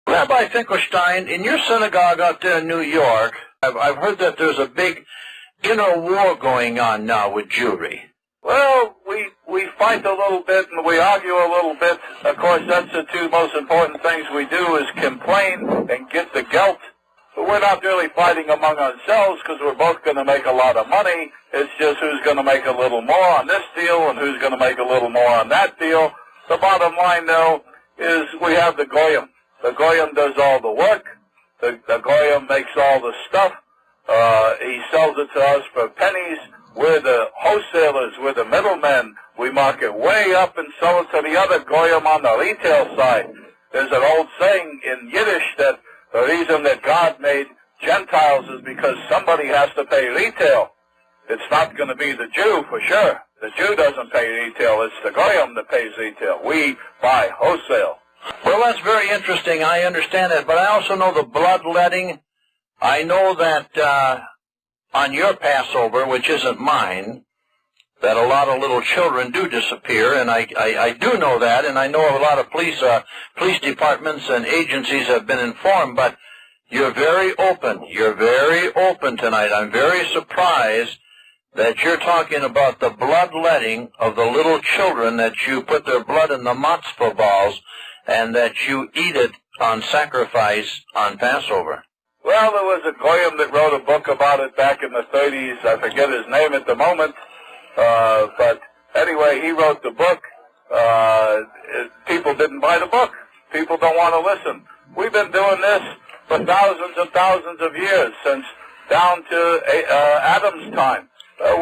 Rabbi Finkelstein, in your synagogue out there in New York, I've heard that there's a big inner war going on now with Jewry. Well, we fight a little bit and we argue a little bit. Of course, that's the two most important things we do is complain and get the guilt. But we're not really fighting among ourselves because we're both going to make a lot of money. It's just who's going to make a little more on this deal and who's going to make a little more on that deal. The bottom line, though, is we have the Goyim. The Goyim does all the work. The Goyim makes all the stuff. He sells it to us for pennies. We're the wholesalers. We're the middlemen. We mark it way up and sell it to the other Goyim on the retail side. There's an old saying in Yiddish that the reason that God made Gentiles is because somebody has to pay retail. It's not going to be the Jew for sure. The Jew doesn't pay retail. It's the Goyim that pays retail. We buy wholesale. Well, that's very interesting. I understand that. But I also know the bloodletting. I know that on your Passover, which isn't mine, that a lot of little children do disappear, and I do know that, and I know a lot of police departments and agencies have been informed, but you're very open. You're very open tonight. I'm very surprised that you're talking about the bloodletting of the little children, that you put their blood in the matzah balls, and that you eat it on sacrifice on Passover. Well, there was a Goyim that wrote a book about it back in the 30s. I forget his name at the moment. But anyway, he wrote the book. People didn't buy the book. People don't want to listen. We've been doing this for thousands and thousands of years, since down to Adam's time.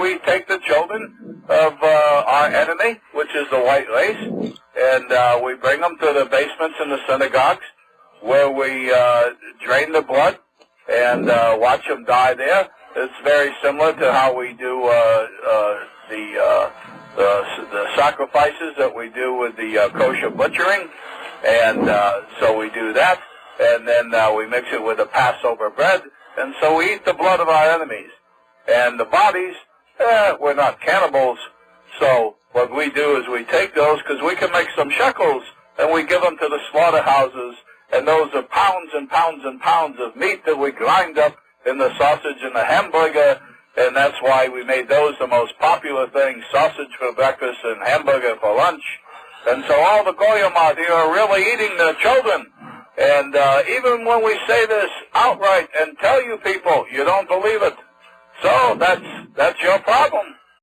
We take the children of our enemy, which is the white race, and we bring them to the basements in the synagogues, where we drain the blood and watch them die there. It's very similar to how we do the sacrifices that we do with the kosher butchering, and so we do that, and then we mix it with the Passover bread, and so we eat the blood of our enemies. And the bodies, we're not cannibals, so what we do is we take those, because we can make some shekels, and we give them to the slaughterhouses, and those are pounds and pounds and pounds of meat that we grind up in the sausage and the hamburger, and that's why we made those the most popular thing, sausage for breakfast and hamburger for lunch. And so all the Goyim out here are really eating their children. And even when we say this outright and tell you people, you don't believe it. So that's your problem.